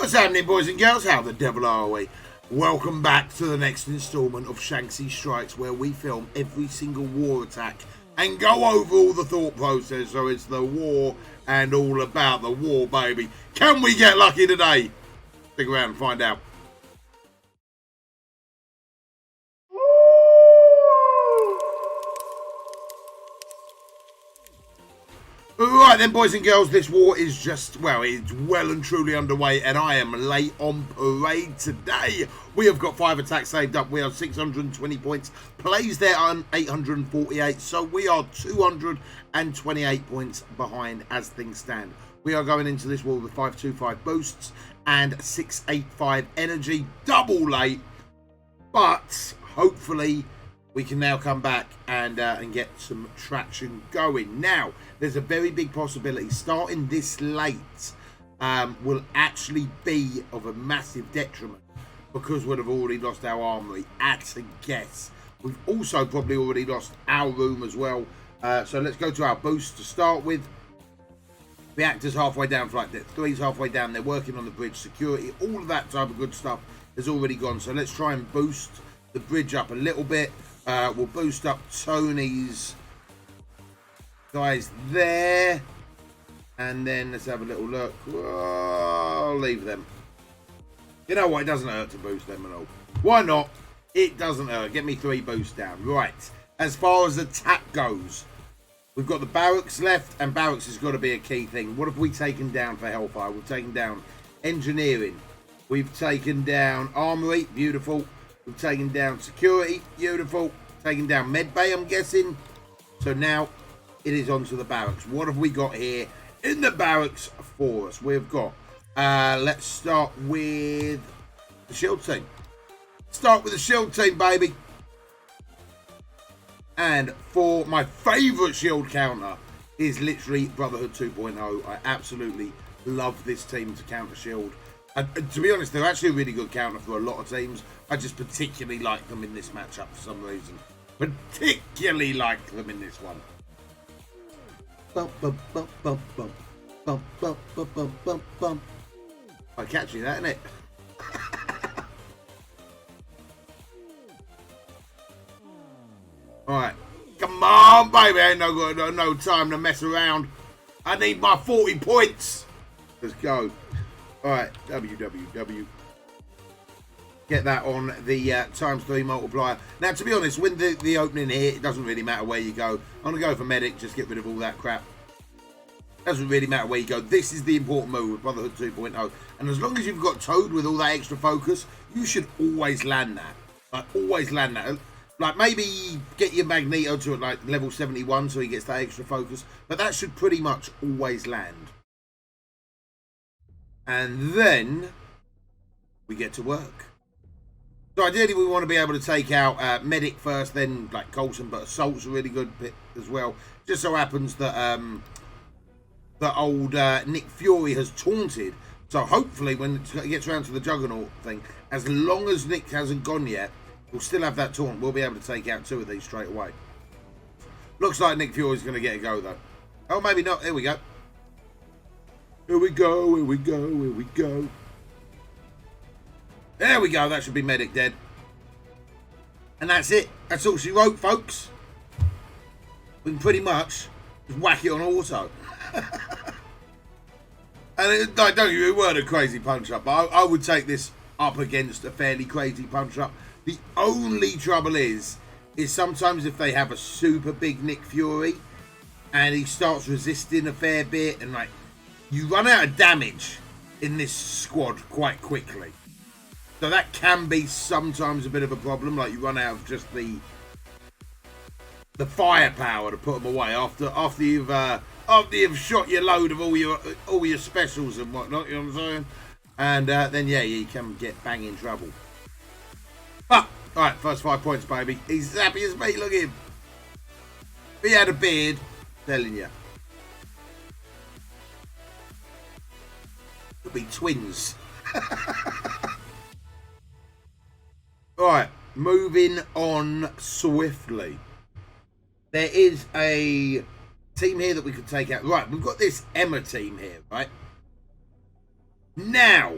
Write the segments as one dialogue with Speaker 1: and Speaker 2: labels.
Speaker 1: What's happening, boys and girls? How the devil are we? Welcome back to the next installment of SHANKSY Strikes, where we film every single war attack and go over all the thought process. So it's the war and all about the war, baby. Can we get lucky today? Stick around and find out. Right then, boys and girls, this war is just, well, it's well and truly underway, and I am late on parade today. We have got 5 attacks saved up. We are 620 points. Plays there on 848, so we are 228 points behind as things stand. We are going into this war with 525 boosts and 685 energy, double late, but hopefully we can now come back and get some traction going. Now, there's a very big possibility starting this late will actually be of a massive detriment because we'd have already lost our armory at a guess. We've also probably already lost our room as well. So let's go to our boost to start with. Reactors halfway down, flight depth 3's halfway down. They're working on the bridge, security, all of that type of good stuff has already gone. So let's try and boost the bridge up a little bit. We'll boost up Tony's guys there, and then let's have a little look. Oh, I'll leave them. You know what? It doesn't hurt to boost them at all. Why not? It doesn't hurt. Get me 3 boosts down. Right. As far as attack goes, we've got the barracks left, and barracks has got to be a key thing. What have we taken down for Hellfire? We've taken down engineering. We've taken down armory. Beautiful. We've taken down security, beautiful. Taken down medbay, I'm guessing. So now it is onto the barracks. What have we got here in the barracks for us? We've got, let's start with the shield team. Start with the shield team, baby. And for my favourite shield counter is literally Brotherhood 2.0. I absolutely love this team to counter shield. And to be honest, they're actually a really good counter for a lot of teams. I just particularly like them in this matchup for some reason. Particularly like them in this one. Bump, bump, bump, bump, bump. Bump, bump, bump, bump, bump, bump. Quite catchy, that, isn't it? Alright. Come on, baby. Ain't no time to mess around. I need my 40 points. Let's go. Alright, WWW. Get that on the ×3 multiplier. Now, to be honest, with the opening here, it doesn't really matter where you go. I'm going to go for medic, just get rid of all that crap. Doesn't really matter where you go. This is the important move with Brotherhood 2.0. And as long as you've got Toad with all that extra focus, you should always land that. Like, always land that. Like, maybe get your Magneto to like level 71 so he gets that extra focus. But that should pretty much always land. And then we get to work. So ideally we want to be able to take out medic first, then like Coulson, but assault's a really good bit as well. Just so happens that the old Nick Fury has taunted. So hopefully when it gets around to the Juggernaut thing, as long as Nick hasn't gone yet, we'll still have that taunt. We'll be able to take out 2 of these straight away. Looks like Nick Fury's going to get a go though. Oh, maybe not. Here we go. Here we go, here we go, here we go. There we go, that should be medic dead. And that's it. That's all she wrote, folks. We can pretty much just whack it on auto. And don't you, it weren't a crazy punch-up, but I would take this up against a fairly crazy punch-up. The only trouble is sometimes if they have a super big Nick Fury and he starts resisting a fair bit and like, you run out of damage in this squad quite quickly. So that can be sometimes a bit of a problem. Like you run out of just the firepower to put them away after you've shot your load of all your specials and whatnot. You know what I'm saying? And then yeah, you can get bang in trouble. But all right, first 5 points, baby. He's as happy as me. Look at him. If he had a beard, telling you. Could be twins. Alright, moving on swiftly. There is a team here that we could take out. Right, we've got this Emma team here, right? Now,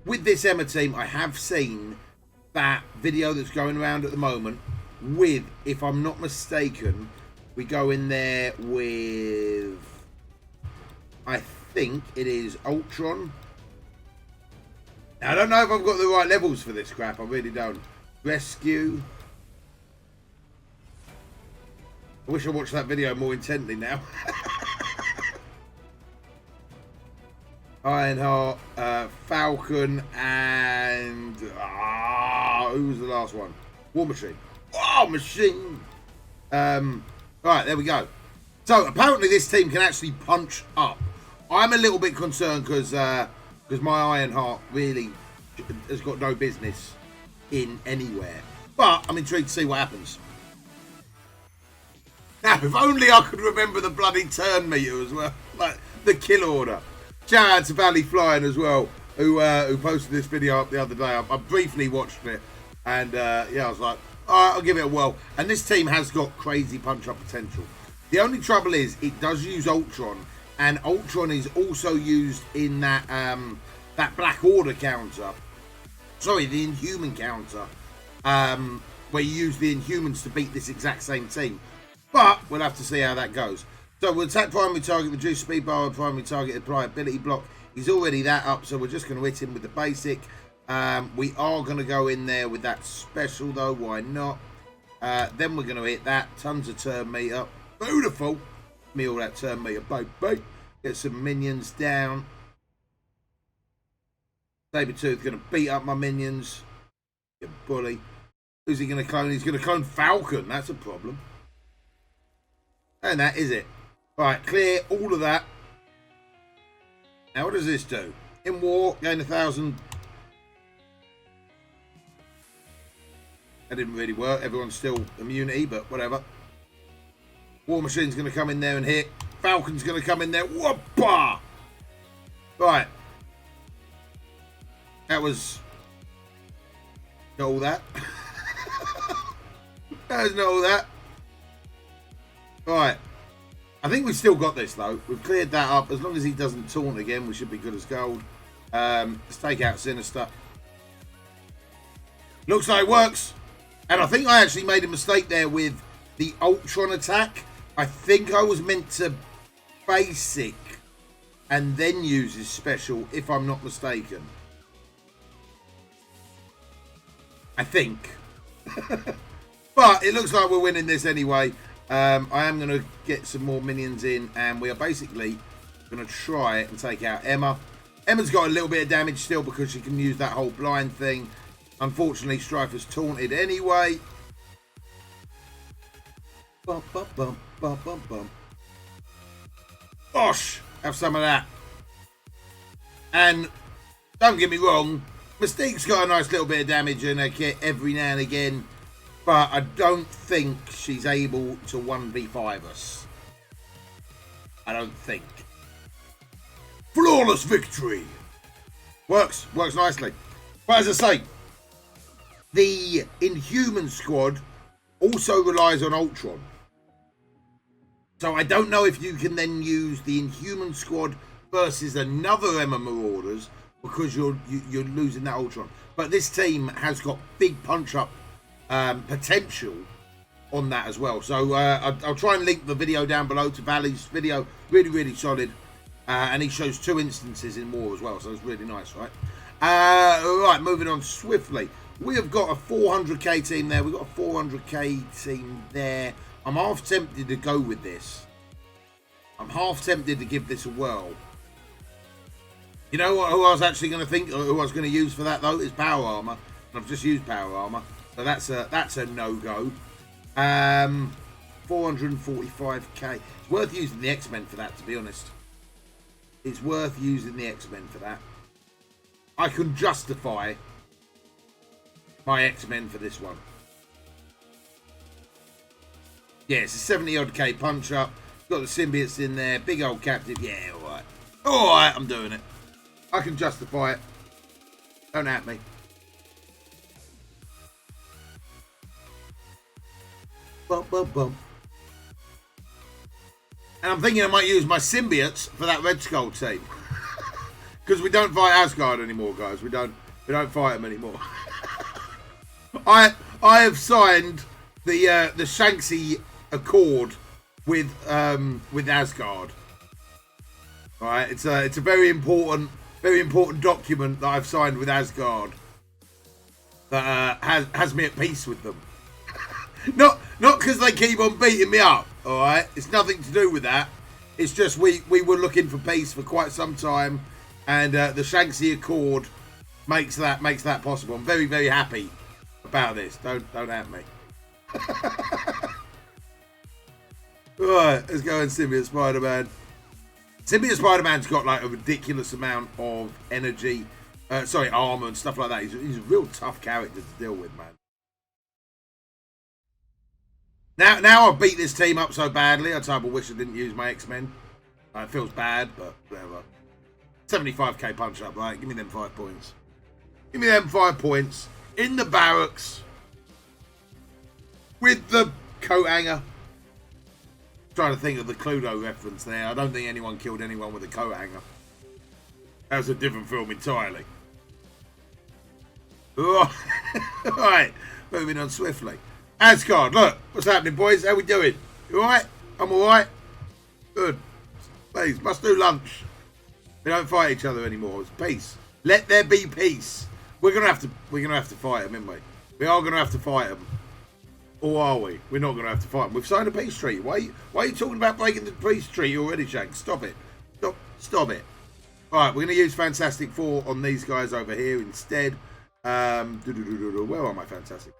Speaker 1: with this Emma team, I have seen that video that's going around at the moment with, if I'm not mistaken, we go in there with, I think it is Ultron. Now, I don't know if I've got the right levels for this crap. I really don't. Rescue. I wish I watched that video more intently now. Ironheart, Falcon, and who was the last one? War Machine. Oh, Machine. Right, there we go. So apparently this team can actually punch up. I'm a little bit concerned because my Ironheart really has got no business in anywhere. But I'm intrigued to see what happens. Now, if only I could remember the bloody turn meter as well, like the kill order. Shout out to Valley Flying as well, who posted this video up the other day. I briefly watched it, and yeah, I was like, all right, I'll give it a whirl. And this team has got crazy punch-up potential. The only trouble is it does use Ultron, and Ultron is also used in that that Black Order counter. Sorry, the Inhuman counter, where you use the Inhumans to beat this exact same team. But we'll have to see how that goes. So we'll attack primary target, reduce speed bar, primary target, apply ability block. He's already that up, so we're just going to hit him with the basic. We are going to go in there with that special, though. Why not? Then we're going to hit that. Tons of turn meter. Beautiful. Give me all that turn meter, baby. Get some minions down. Sabretooth's going to beat up my minions. You bully. Who's he going to clone? He's going to clone Falcon. That's a problem. And that is it. Right, clear all of that. Now, what does this do? In war, gain 1,000. That didn't really work. Everyone's still immunity, but whatever. War Machine's going to come in there and hit. Falcon's going to come in there. Whoppa! Right. That was not all that. That was not all that. Right. I think we've still got this, though. We've cleared that up. As long as he doesn't taunt again, we should be good as gold. Let's take out Sinister. Looks like it works. And I think I actually made a mistake there with the Ultron attack. I think I was meant to basic and then use his special, if I'm not mistaken. I think. But it looks like we're winning this anyway. I am going to get some more minions in, and we are basically going to try and take out Emma. Emma's got a little bit of damage still because she can use that whole blind thing. Unfortunately, Strifer's taunted anyway. Bum, bum, bum, bum, bum, bum. Bosh! Have some of that. And don't get me wrong, Mystique's got a nice little bit of damage in her kit every now and again. But I don't think she's able to 1v5 us. I don't think. Flawless victory. Works nicely. But as I say, the Inhuman squad also relies on Ultron. So I don't know if you can then use the Inhuman squad versus another Emma Marauders because you're losing that Ultron. But this team has got big punch-up potential on that as well. So I'll try and link the video down below to Valley's video. Really solid. And he shows 2 instances in war as well. So it's really nice, right? Right, moving on swiftly. We have got a 400k team there. We've got a 400k team there. I'm half tempted to go with this. I'm half tempted to give this a whirl. You know what? Who I was actually going to think, or who I was going to use for that though, is power armor. And I've just used power armor. So that's a no-go. 445k. It's worth using the X-Men for that, to be honest. It's worth using the X-Men for that. I can justify my X-Men for this one. Yeah, it's a 70-odd K punch-up. Got the symbiotes in there. Big old captive. Yeah, alright. Alright, I'm doing it. I can justify it. Don't at me. Bump, bump, bump. And I'm thinking I might use my symbiotes for that Red Skull team. Because we don't fight Asgard anymore, guys. We don't fight them anymore. I have signed the SHANKSY Accord with Asgard. All right, it's a very important document that I've signed with Asgard that has me at peace with them. not because they keep on beating me up. All right, it's nothing to do with that. It's just we were looking for peace for quite some time, and the SHANKSY Accord makes that possible. I'm very, very happy about this. Don't at me. Right, let's go and Symbiote Spider-Man. Symbiote Spider-Man's got like a ridiculous amount of energy, armor and stuff like that. He's a real tough character to deal with, man. Now I've beat this team up so badly, I type of wish I didn't use my X-Men. It feels bad, but whatever. 75k punch up, right? Give me them 5 points. Give me them 5 points in the barracks with the coat hanger. Trying to think of the Cluedo reference there. I don't think anyone killed anyone with a coat hanger. That was a different film entirely. Right, moving on swiftly. Asgard, look, what's happening, boys? How we doing? You alright? I'm alright. Good. Please, must do lunch. We don't fight each other anymore. It's peace. Let there be peace. We're gonna have to fight them, aren't we? We are gonna have to fight them. Or are we? We're not gonna have to fight them. We've signed a peace treaty. Why are you talking about breaking the peace treaty already, Shanks? Stop it. Stop it. Alright, we're gonna use Fantastic Four on these guys over here instead. Where are my Fantastic?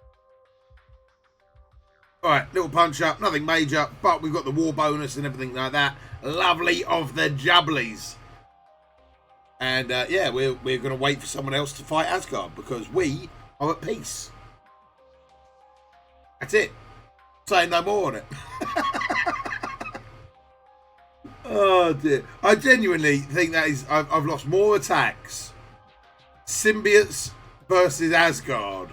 Speaker 1: Alright, little punch up, nothing major, but we've got the war bonus and everything like that. Lovely of the jubblies. And yeah, we're going to wait for someone else to fight Asgard because we are at peace. That's it. Saying no more on it. Oh dear. I genuinely think that is, I've lost more attacks, symbiotes versus Asgard,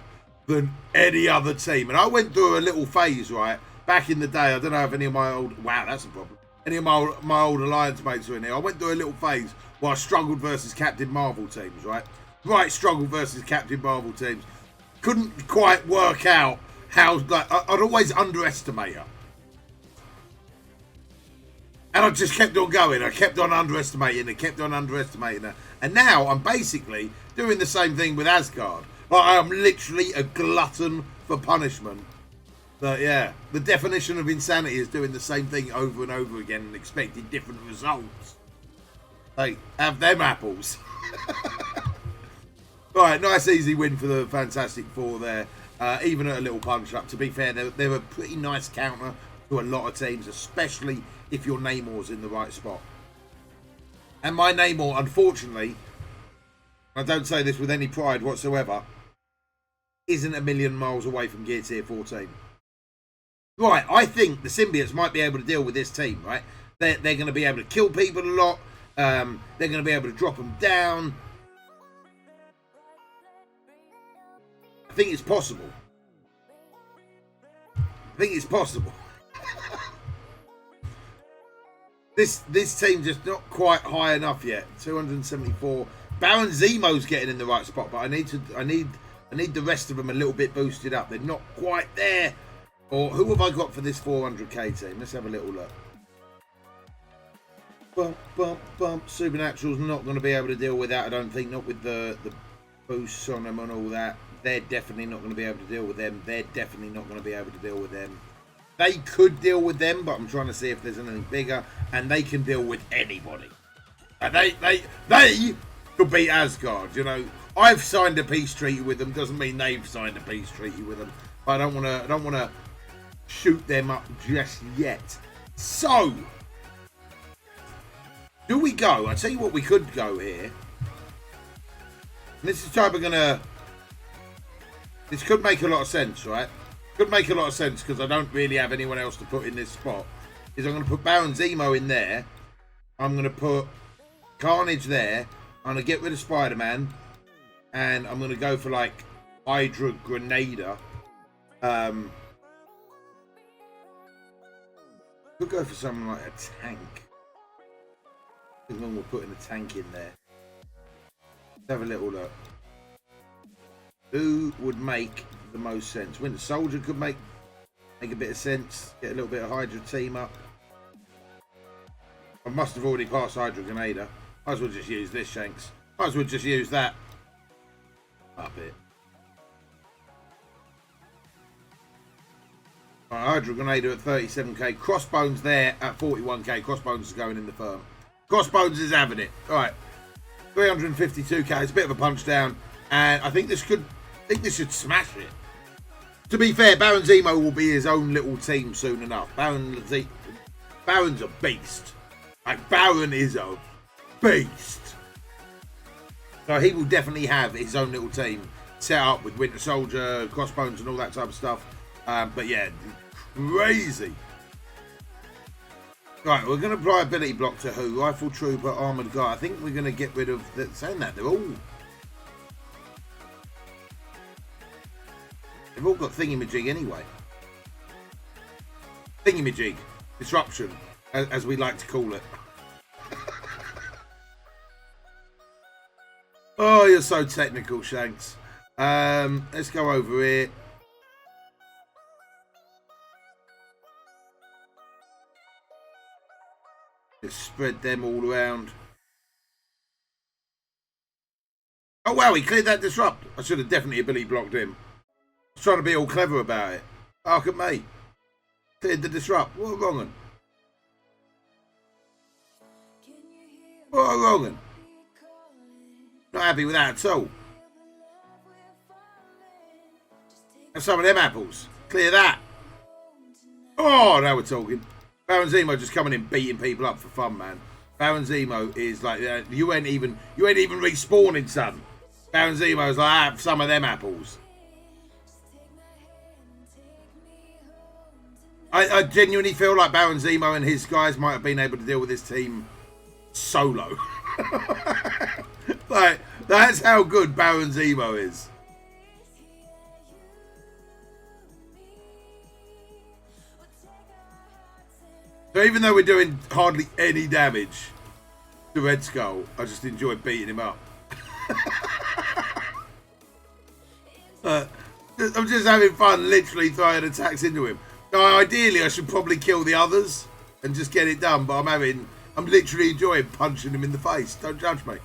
Speaker 1: than any other team. And I went through a little phase, right, back in the day. I don't know if any of my old, wow, that's a problem. Any of my old Alliance mates are in here. I went through a little phase where I struggled versus Captain Marvel teams, right? Right, struggled versus Captain Marvel teams. Couldn't quite work out how, like, I'd always underestimate her. And I just kept on going. I kept on underestimating her. And now I'm basically doing the same thing with Asgard. Like, I am literally a glutton for punishment. But yeah, the definition of insanity is doing the same thing over and over again and expecting different results. Like, have them apples. Right, nice easy win for the Fantastic Four there. Even at a little punch up. To be fair, they're a pretty nice counter to a lot of teams, especially if your Namor's in the right spot. And my Namor, unfortunately, I don't say this with any pride whatsoever, isn't a million miles away from Gear Tier 14. Right, I think the symbiotes might be able to deal with this team, right? They're going to be able to kill people a lot. They're going to be able to drop them down. I think it's possible. This team's just not quite high enough yet. 274. Baron Zemo's getting in the right spot, but I need the rest of them a little bit boosted up. They're not quite there. Or who have I got for this 400k team? Let's have a little look. Bump, bump, bump. Supernatural's not going to be able to deal with that, I don't think. Not with the boosts on them and all that. They're definitely not going to be able to deal with them. They're definitely not going to be able to deal with them. They could deal with them, but I'm trying to see if there's anything bigger. And they can deal with anybody. And they could beat Asgard, you know. I've signed a peace treaty with them. Doesn't mean they've signed a peace treaty with them. But I don't want to shoot them up just yet. So, do we go? I tell you what, we could go here. And this is the type of gonna. This could make a lot of sense, right? Could make a lot of sense because I don't really have anyone else to put in this spot. Is I'm going to put Baron Zemo in there. I'm going to put Carnage there. I'm going to get rid of Spider-Man. And I'm going to go for like Hydra Grenada. Could go for something like a tank. As long as we're putting a tank in there. Let's have a little look. Who would make the most sense? Winter Soldier could make a bit of sense. Get a little bit of Hydra team up. I must have already passed Hydra Grenada. Might as well just use this, Shanks. Might as well just use that. Up it. Right, Hydra Grenada at 37k. Crossbones there at 41k. Crossbones is going in the firm. Crossbones is having it. Alright. 352k. It's a bit of a punch down. And I think this should smash it. To be fair, Baron Zemo will be his own little team soon enough. Baron's a beast. Like, Baron is a beast. So he will definitely have his own little team set up with Winter Soldier, Crossbones and all that type of stuff. But yeah, crazy. Right, we're going to apply ability block to who? Rifle Trooper, Armoured Guy. I think we're going to get rid of... Saying that, they've all got thingamajig anyway. Thingamajig. Disruption, as we like to call it. Oh, you're so technical, Shanks. Let's go over here. Let's spread them all around. Oh, wow, he cleared that disrupt. I should have definitely ability blocked him. I was trying to be all clever about it. Look at me. Cleared the disrupt. What wrong one? What wrong one? Not happy with that at all. Have some of them apples. Clear that. Oh, now we're talking. Baron Zemo just coming in beating people up for fun, man. Baron Zemo is like, you ain't even respawning, son. Baron Zemo is like, have some of them apples. I genuinely feel like Baron Zemo and his guys might have been able to deal with this team solo. Like, that's how good Baron Zemo is. So even though we're doing hardly any damage to Red Skull, I just enjoy beating him up. I'm just having fun literally throwing attacks into him. Now, ideally, I should probably kill the others and just get it done, but I'm literally enjoying punching him in the face. Don't judge me.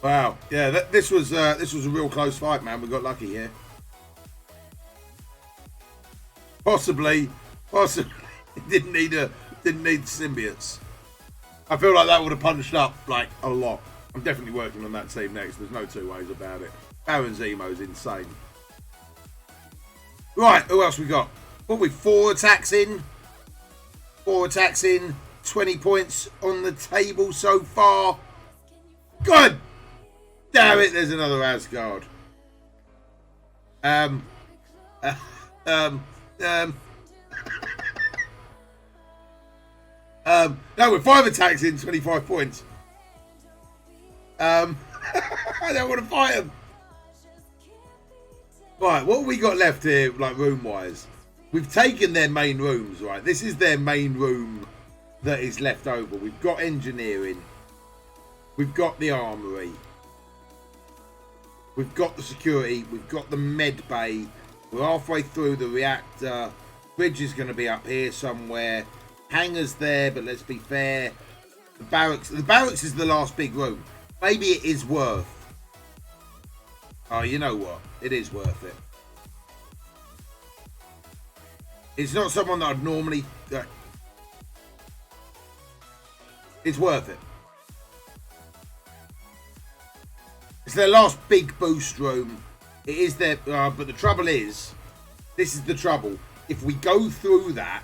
Speaker 1: Wow, yeah, this was a real close fight, man. We got lucky here. Possibly, didn't need symbiotes. I feel like that would have punched up like a lot. I'm definitely working on that team next. There's no two ways about it. Baron Zemo's insane. Right, who else we got? What we 4 attacks in? 4 attacks in. 20 points on the table so far. Good. Damn it! There's another Asgard. No, with 5 attacks in, 25 points. I don't want to fight him. Right, what have we got left here, like room-wise? We've taken their main rooms, right? This is their main room that is left over. We've got engineering. We've got the armory. We've got the security. We've got the med bay. We're halfway through the reactor. Bridge is going to be up here somewhere. Hangars there, but let's be fair. The barracks is the last big room. Maybe it is worth. Oh, you know what? It is worth it. It's not someone that I'd normally... it's worth it. It's their last big boost room. It is their... but the trouble is... This is the trouble. If we go through that...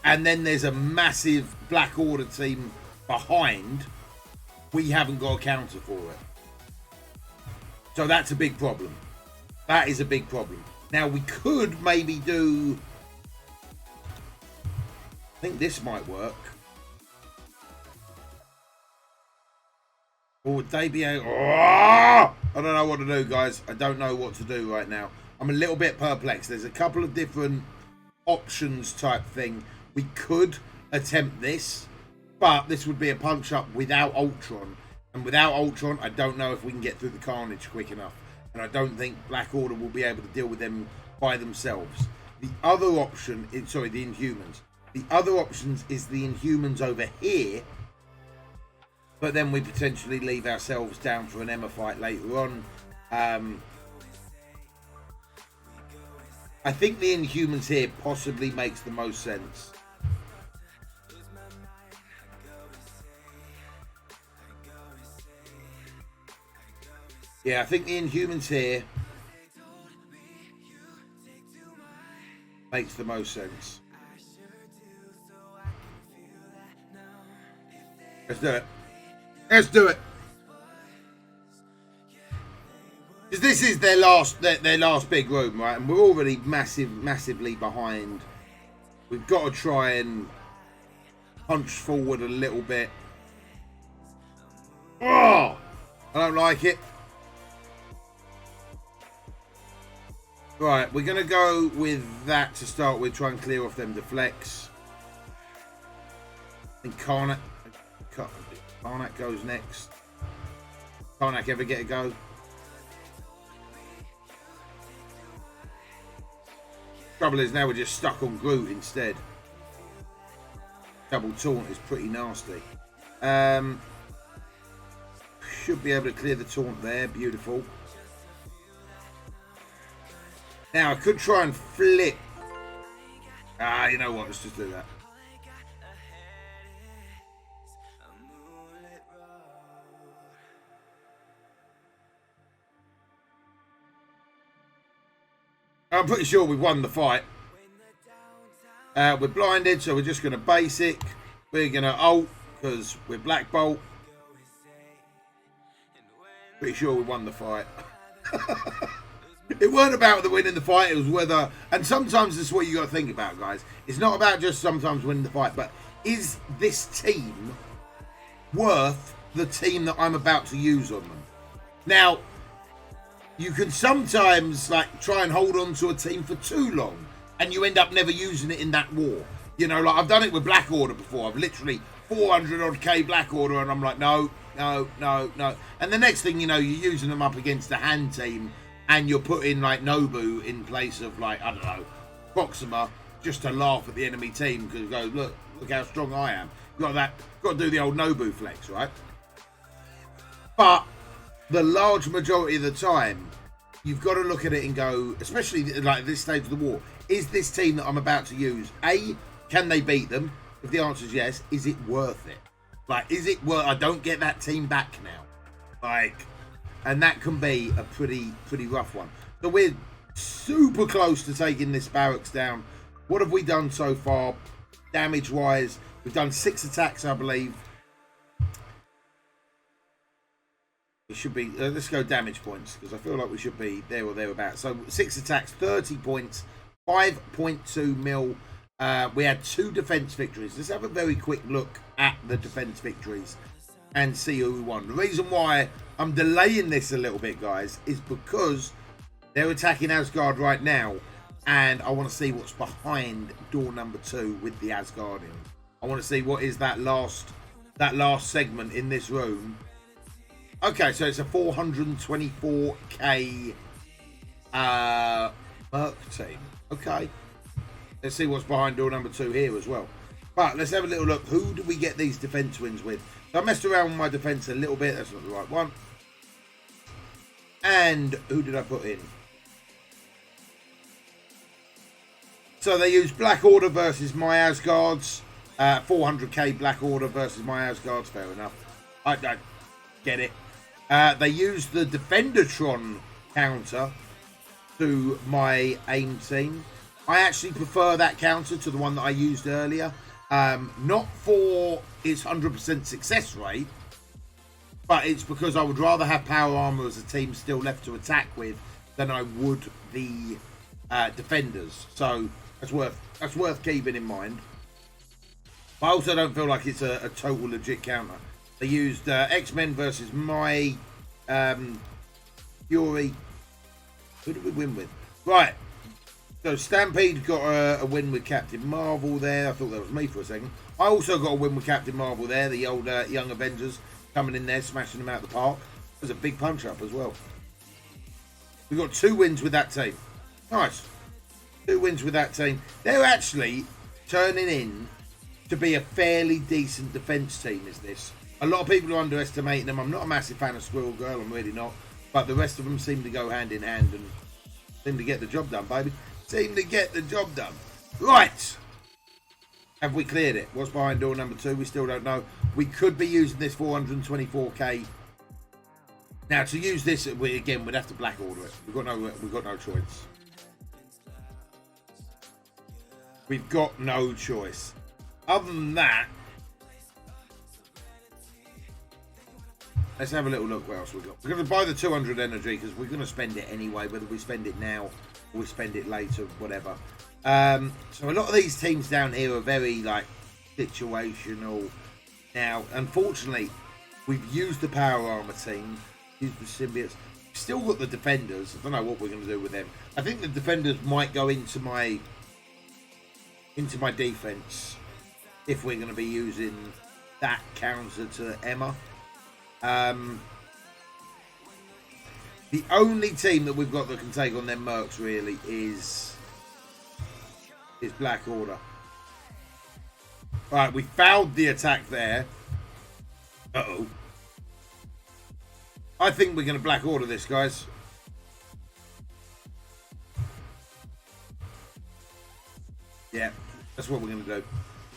Speaker 1: And then there's a massive Black Order team behind... We haven't got a counter for it. So that's a big problem. That is a big problem. Now we could maybe do... I think this might work. Or would they be able... Oh! I don't know what to do, guys. I don't know what to do right now. I'm a little bit perplexed. There's a couple of different options type thing. We could attempt this, but this would be a punch up without Ultron. And without Ultron, I don't know if we can get through the Carnage quick enough. And I don't think Black Order will be able to deal with them by themselves. The other option is, sorry, the Inhumans. The other options is the Inhumans over here. But then we potentially leave ourselves down for an Emma fight later on. I think the Inhumans here possibly makes the most sense. Yeah, I think the Inhumans here makes the most sense. Let's do it. Let's do it. Because this is their last big room, right? And we're already massively behind. We've got to try and punch forward a little bit. Oh, I don't like it. Right, we're going to go with that to start with. Try and clear off them deflects. And Karnak goes next. Karnak ever get a go? Trouble is now we're just stuck on Groot instead. Double taunt is pretty nasty. Should be able to clear the taunt there. Beautiful. Now I could try and flip. You know what? Let's just do that. I'm pretty sure we've won the fight. We're blinded, so we're just going to basic. We're going to ult because we're Black Bolt. Pretty sure we won the fight. It weren't about the winning the fight. It was whether, and sometimes this is what you got to think about, guys. It's not about just sometimes winning the fight, but is this team worth the team that I'm about to use on them? Now, you can sometimes like try and hold on to a team for too long and you end up never using it in that war. You know, like I've done it with Black Order before. I've literally 400 odd K Black Order and I'm like, no. And the next thing you know, you're using them up against the hand team and you're putting like Nobu in place of like, I don't know, Proxima just to laugh at the enemy team because go, look how strong I am. Got to do the old Nobu flex, right? But the large majority of the time, you've got to look at it and go, especially like at this stage of the war, is this team that I'm about to use, A, can they beat them? If the answer is yes, is it worth it? Like, is it worth, I don't get that team back now. Like, and that can be a pretty rough one. So we're super close to taking this barracks down. What have we done so far? Damage-wise, we've done 6 attacks, I believe. It should be, let's go damage points, because I feel like we should be there or thereabouts. So 6 attacks, 30 points, 5.2 mil. We had 2 defense victories. Let's have a very quick look at the defense victories and see who won. The reason why I'm delaying this a little bit, guys, is because they're attacking Asgard right now, and I want to see what's behind door number 2 with the Asgardian. I want to see what is that last segment in this room. Okay, so it's a 424k Merc team. Okay. Let's see what's behind door number 2 here as well. But let's have a little look. Who do we get these defense wins with? So I messed around with my defense a little bit. That's not the right one. And who did I put in? So they used Black Order versus my Asgards. 400k Black Order versus my Asgards. Fair enough. I don't get it. They used the Defendertron counter to my AIM team. I actually prefer that counter to the one that I used earlier. Not for its 100% success rate, but it's because I would rather have power armor as a team still left to attack with than I would the defenders. So that's worth keeping in mind. But I also don't feel like it's a total legit counter. They used X-Men versus my Fury. Who did we win with? Right. So Stampede got a win with Captain Marvel there. I thought that was me for a second. I also got a win with Captain Marvel there, the old Young Avengers. coming in there, smashing them out of the park. It was a big punch up as well. We've got 2 wins with that team. Nice. 2 wins with that team. They're actually turning in to be a fairly decent defence team, is this. A lot of people are underestimating them. I'm not a massive fan of Squirrel Girl, I'm really not. But the rest of them seem to go hand in hand and seem to get the job done, baby. Seem to get the job done. Right. Have we cleared it? What's behind door number 2? We still don't know. We could be using this 424k. Now, to use this, we'd have to black order it. We've got no choice. We've got no choice. Other than that, let's have a little look what else we've got. We're going to buy the 200 energy because we're going to spend it anyway, whether we spend it now or we spend it later, whatever. So a lot of these teams down here are very, like, situational. Now, unfortunately, we've used the power armor team, used the symbiotes. We've still got the defenders. I don't know what we're going to do with them. I think the defenders might go into my defense if we're going to be using that counter to Emma. The only team that we've got that can take on them mercs really is Black Order. Right, we fouled the attack there. Uh-oh. I think we're going to Black Order this, guys. Yeah, that's what we're going to do.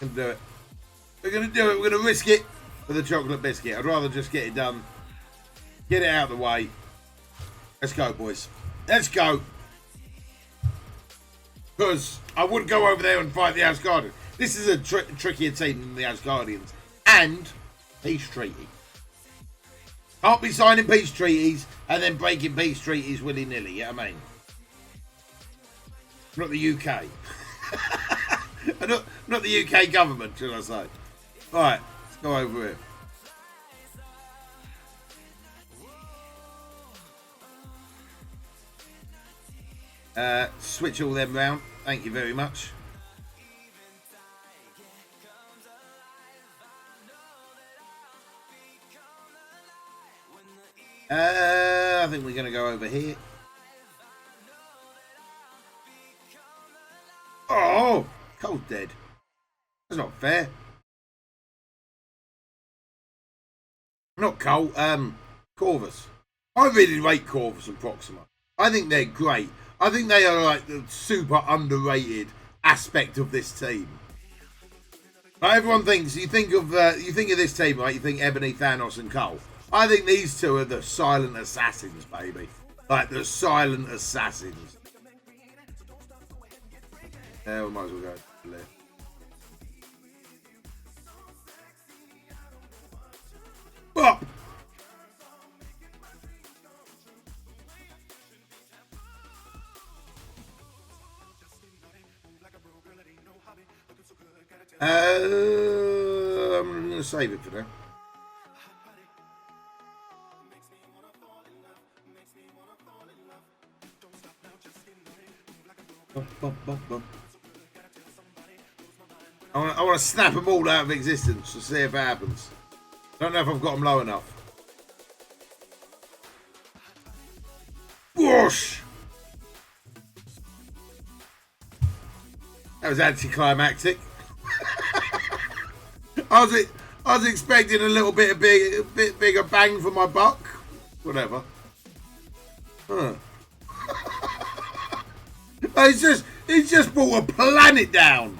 Speaker 1: We're going to do it. We're going to do it. We're going to risk it for the chocolate biscuit. I'd rather just get it done. Get it out of the way. Let's go, boys. Let's go. Because I wouldn't go over there and fight the Asgardians. This is a trickier team than the Asgardians. And peace treaty. Can't be signing peace treaties and then breaking peace treaties willy-nilly. You know what I mean? Not the UK. not the UK government, should I say. Right, let's go over here. Switch all them round. Thank you very much. I think we're going to go over here. Oh, Cole's dead. That's not fair. Not Cole, Corvus. I really rate Corvus and Proxima. I think they're great. I think they are like the super underrated aspect of this team. Like everyone thinks, you think of this team, right? You think Ebony, Thanos, and Cole. I think these two are the silent assassins, baby. Like the silent assassins. Yeah, we might as well go left. Up. I'm going to save it for now. I want to snap them all out of existence to see if it happens. I don't know if I've got them low enough. Whoosh! That was anticlimactic. I was expecting a little bit bigger bang for my buck. Whatever. Huh. It's just brought a planet down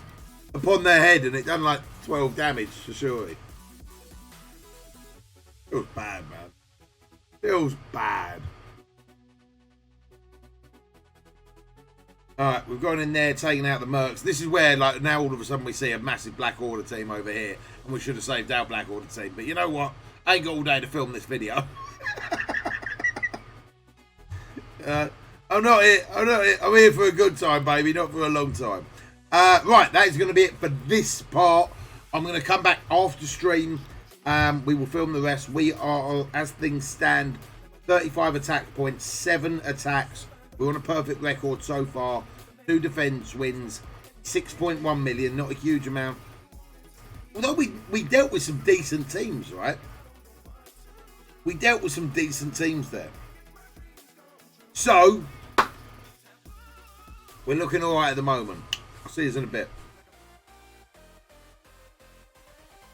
Speaker 1: upon their head, and it done like 12 damage for sure. Feels bad, man. Feels bad. Alright, we've gone in there, taking out the mercs. This is where, like, now all of a sudden we see a massive Black Order team over here. And we should have saved our Black Order team. But you know what? I ain't got all day to film this video. I'm not here. I'm here for a good time, baby, not for a long time. Right, that is going to be it for this part. I'm going to come back after stream. We will film the rest. We are, as things stand, 35 attack points, 7 attacks. We're on a perfect record so far. 2 defense wins, 6.1 million, not a huge amount. Although we dealt with some decent teams, right? we dealt with some decent teams there. So, we're looking all right at the moment. I'll see you in a bit.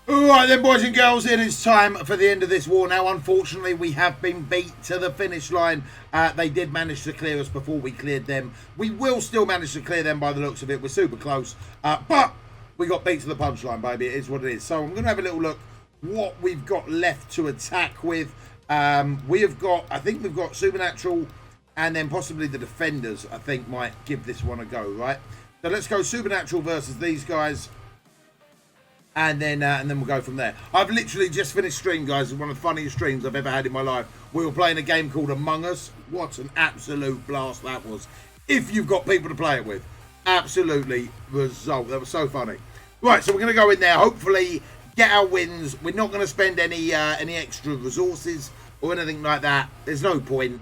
Speaker 1: Alright then, boys and girls, it is time for the end of this war now. Unfortunately, we have been beat to the finish line. They did manage to clear us before we cleared them. We will still manage to clear them by the looks of it. We're super close. But we got beat to the punchline, baby. It is what it is. So I'm going to have a little look what we've got left to attack with. We have got, I think we've got Supernatural and then possibly the Defenders, I think, might give this one a go, right? So let's go Supernatural versus these guys. And then we'll go from there. I've literally just finished stream, guys. It's one of the funniest streams I've ever had in my life. We were playing a game called Among Us. What an absolute blast that was. If you've got people to play it with. Absolutely result. That was so funny. Right, so we're going to go in there. Hopefully get our wins. We're not going to spend any extra resources or anything like that. There's no point.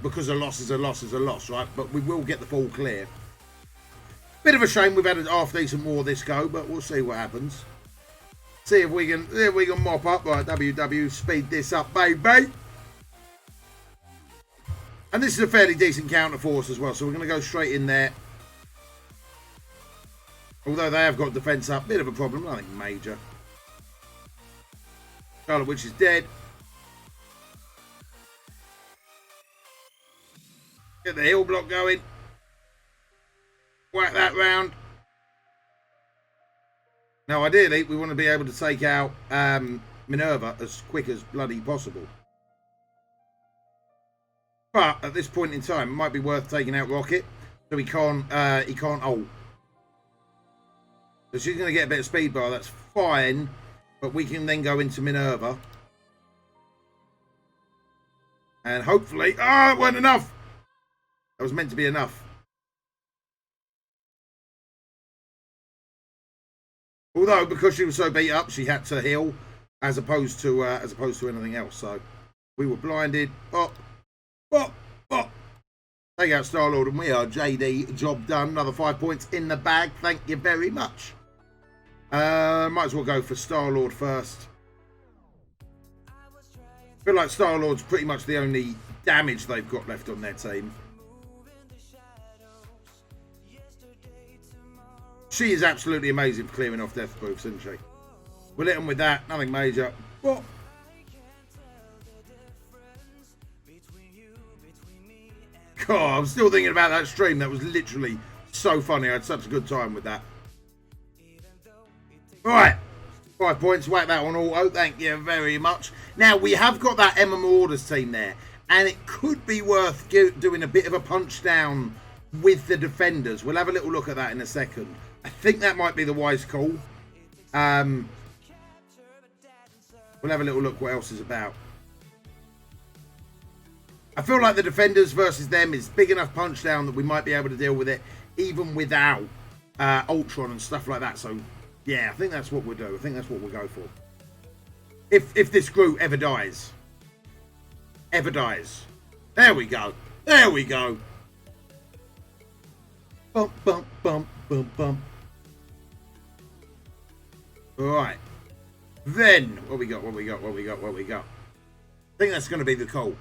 Speaker 1: Because a loss is a loss is a loss, right? But we will get the full clear. Bit of a shame we've had a half decent war this go, but we'll see what happens. See if we can mop up. Right, WW, speed this up, baby. And this is a fairly decent counter force as well, so we're going to go straight in there. Although they have got defence up, bit of a problem, nothing major. Scarlet Witch is dead. Get the hill block going. Whack that round. Now, ideally, we want to be able to take out Minerva as quick as bloody possible. But at this point in time, it might be worth taking out Rocket, so he can't ult. So she's going to get a bit of speed bar. That's fine, but we can then go into Minerva, and hopefully, it wasn't enough. That was meant to be enough. Although, because she was so beat up, she had to heal, as opposed to anything else. So we were blinded. Bop, bop, bop. Take out Star-Lord, and we are JD. Job done. Another 5 points in the bag. Thank you very much. Might as well go for Star-Lord first. I feel like Star-Lord's pretty much the only damage they've got left on their team. She is absolutely amazing for clearing off death proofs, isn't she? We'll hit them with that. Nothing major. What? God, I'm still thinking about that stream. That was literally so funny. I had such a good time with that. Right. 5 points. Whack that on auto. Thank you very much. Now, we have got that Emma Marauders team there. And it could be worth doing a bit of a punch down with the Defenders. We'll have a little look at that in a second. I think that might be the wise call. We'll have a little look what else is about. I feel like the Defenders versus them is big enough punch down that we might be able to deal with it even without Ultron and stuff like that. So, yeah, I think that's what we'll do. I think that's what we'll go for. If this Groot ever dies. Ever dies. There we go. There we go. Bump, bump, bump, bump, bump. Alright. Then, what we got? I think that's going to be the call.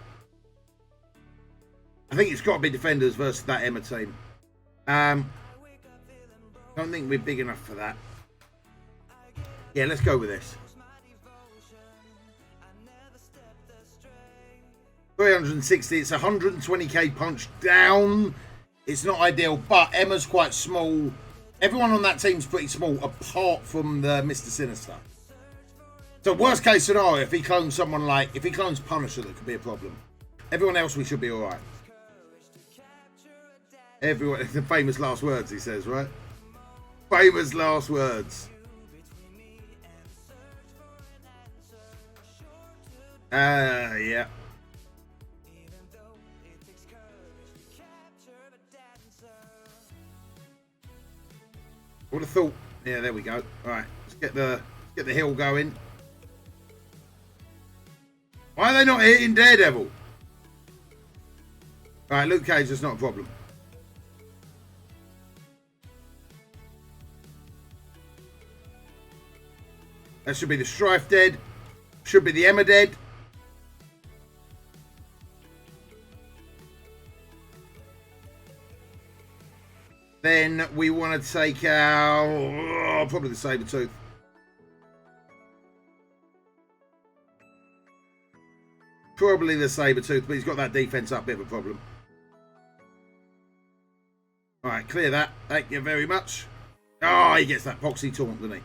Speaker 1: I think it's got to be Defenders versus that Emma team. Don't think we're big enough for that. Yeah, let's go with this. 360. It's 120k punch down. It's not ideal, but Emma's quite small. Everyone on that team's pretty small, apart from the Mr. Sinister. So worst case scenario, if he clones someone like, if he clones Punisher, that could be a problem. Everyone else, we should be all right. Everyone, the famous last words, he says, right? Famous last words. Yeah. Would have thought. Yeah, there we go. All right, let's get the hill going. Why are they not hitting Daredevil? All right, Luke Cage is not a problem. That should be the Strife dead. Should be the Emma dead. Then we want to take out probably the Sabertooth. Probably the Sabertooth, but he's got that defense up, bit of a problem. All right, clear that. Thank you very much. Oh, he gets that Poxy Taunt, doesn't he?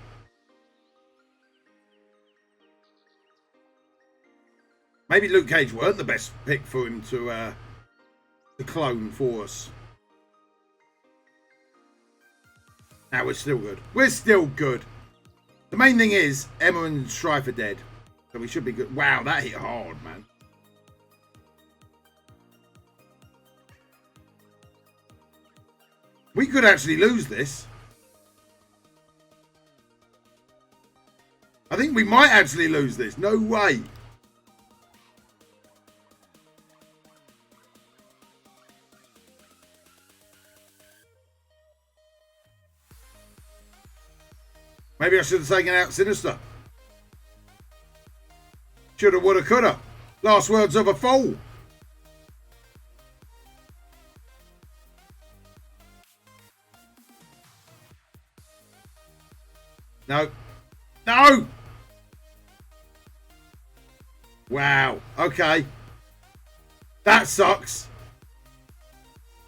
Speaker 1: Maybe Luke Cage weren't the best pick for him to clone for us. Now we're still good. We're still good. The main thing is Emma and Strife are dead, so we should be good. Wow, that hit hard, man. We could actually lose this. I think we might actually lose this. No way. Maybe I should have taken out Sinister. Shoulda, woulda, coulda. Last words of a fool. No. No! Wow. Okay. That sucks.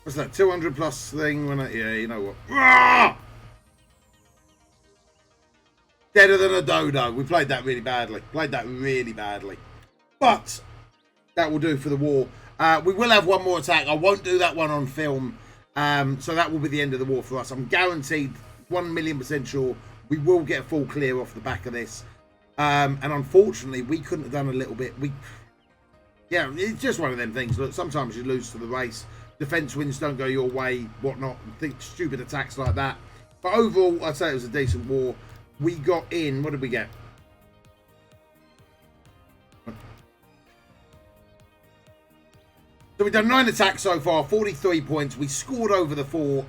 Speaker 1: What's that? 200 plus thing? When yeah, you know what? Ah! Deader than a dodo. We played that really badly. But that will do for the war. We will have one more attack. I won't do that one on film. So that will be the end of the war for us. I'm guaranteed 1,000,000% sure we will get a full clear off the back of this. And unfortunately, we couldn't have done a little bit. Yeah, it's just one of them things. Look, sometimes you lose to the race. Defense wins don't go your way, whatnot. Think stupid attacks like that. But overall, I'd say it was a decent war. We got in. What did we get? So we've done 9 attacks so far, 43 points. We scored over the four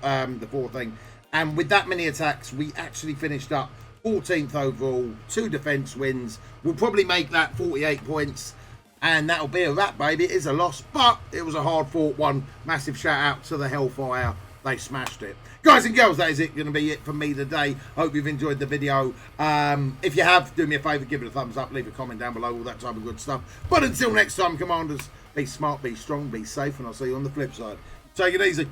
Speaker 1: thing. And with that many attacks, we actually finished up 14th overall, 2 defense wins. We'll probably make that 48 points. And that'll be a wrap, baby. It is a loss, but it was a hard-fought one. Massive shout-out to the Hellfire. They smashed it. Guys and girls, that is it. Going to be it from me today. Hope you've enjoyed the video. If you have, do me a favour, give it a thumbs up, leave a comment down below, all that type of good stuff. But until next time, Commanders, be smart, be strong, be safe, and I'll see you on the flip side. Take it easy.